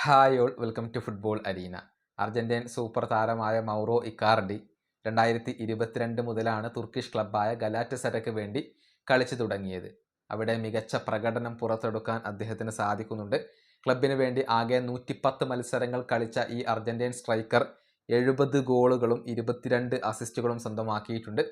Hi all welcome to football arena. Argentine super താരമായ Mauro Icardi 2022 മുതലാണ് Turkish ക്ലബ്ബായ ഗലാറ്റസറയ്ക്ക് വേണ്ടി കളിച്ചു തുടങ്ങിയത്. അവിടെ മികച്ച പ്രകടനം പുറത്തെടുക്കാൻ അദ്ദേഹത്തിന് സാധിക്കുന്നുണ്ട്. ക്ലബിന് വേണ്ടി ആകെ 110 മത്സരങ്ങൾ കളിച്ച ഈ അർജന്റീൻ സ്ട്രൈക്കർ 70 ഗോളുകളും 22 അസിസ്റ്റുകളും സ്വന്തമാക്കിയിട്ടുണ്ട്.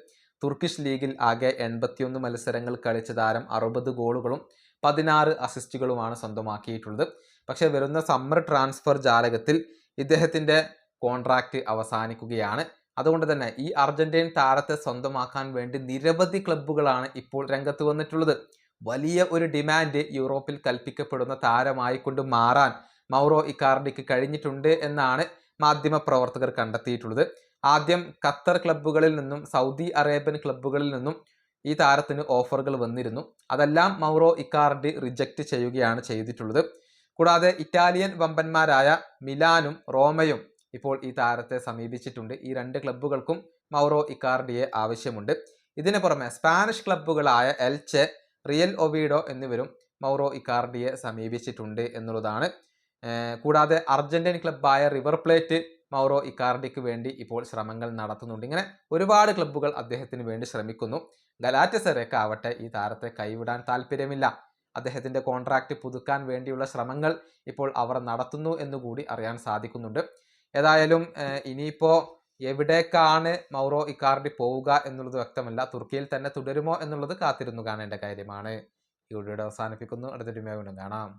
തുർക്കിഷ് ലീഗിൽ ആകെ 81 മത്സരങ്ങൾ കളിച്ച താരം 60 ഗോളുകളും 16 അസിസ്റ്റുകളുമാണ് സ്വന്തമാക്കിയിട്ടുള്ളത്. പക്ഷേ വരുന്ന സമ്മർ ട്രാൻസ്ഫർ ജാലകത്തിൽ ഇദ്ദേഹത്തിൻ്റെ കോൺട്രാക്റ്റ് അവസാനിക്കുകയാണ്. അതുകൊണ്ട് തന്നെ ഈ അർജന്റീൻ താരത്തെ സ്വന്തമാക്കാൻ വേണ്ടി നിരവധി ക്ലബ്ബുകളാണ് ഇപ്പോൾ രംഗത്ത് വന്നിട്ടുള്ളത്. വലിയ ഒരു ഡിമാൻഡ് യൂറോപ്പിൽ കൽപ്പിക്കപ്പെടുന്ന താരമായിക്കൊണ്ട് മാറാൻ മൗറോ ഇക്കാർഡിക്ക് കഴിഞ്ഞിട്ടുണ്ട് എന്നാണ് മാധ്യമ പ്രവർത്തകർ കണ്ടെത്തിയിട്ടുള്ളത്. ആദ്യം ഖത്തർ ക്ലബ്ബുകളിൽ നിന്നും സൗദി അറേബ്യൻ ക്ലബ്ബുകളിൽ നിന്നും ഈ താരത്തിന് ഓഫറുകൾ വന്നിരുന്നു. അതെല്ലാം മൗറോ ഇക്കാർഡി റിജക്റ്റ് ചെയ്യുകയാണ് ചെയ്തിട്ടുള്ളത്. കൂടാതെ ഇറ്റാലിയൻ വമ്പന്മാരായ മിലാനും റോമയും ഇപ്പോൾ ഈ താരത്തെ സമീപിച്ചിട്ടുണ്ട്. ഈ രണ്ട് ക്ലബ്ബുകൾക്കും മൗറോ ഇക്കാർഡിയെ ആവശ്യമുണ്ട്. ഇതിന് പുറമെ സ്പാനിഷ് ക്ലബ്ബുകളായ എൽചെ, റിയൽ ഒവീഡോ എന്നിവരും മൗറോ ഇക്കാർഡിയെ സമീപിച്ചിട്ടുണ്ട് എന്നുള്ളതാണ്. കൂടാതെ അർജന്റീൻ ക്ലബ്ബായ റിവർ പ്ലേറ്റ് മൗറോ ഇക്കാർഡിക്ക് വേണ്ടി ഇപ്പോൾ ശ്രമങ്ങൾ നടത്തുന്നുണ്ട്. ഇങ്ങനെ ഒരുപാട് ക്ലബ്ബുകൾ അദ്ദേഹത്തിന് വേണ്ടി ശ്രമിക്കുന്നു. ഗലാറ്റസറയ്ക്ക് ആവട്ടെ ഈ താരത്തെ കൈവിടാൻ താല്പര്യമില്ല. അദ്ദേഹത്തിൻ്റെ കോൺട്രാക്റ്റ് പുതുക്കാൻ വേണ്ടിയുള്ള ശ്രമങ്ങൾ ഇപ്പോൾ അവർ നടത്തുന്നു എന്നുകൂടി അറിയാൻ സാധിക്കുന്നുണ്ട്. ഏതായാലും ഇനിയിപ്പോൾ എവിടേക്കാണ് മൗറോ ഇക്കാർഡി പോവുക എന്നുള്ളത് വ്യക്തമല്ല. തുർക്കിയിൽ തന്നെ തുടരുമോ എന്നുള്ളത് കാത്തിരുന്നു കാണേണ്ട കാര്യമാണ്. ഈ വീഡിയോ അവസാനിപ്പിക്കുന്നു. അടുത്തൊരു വീണ്ടും കാണാം.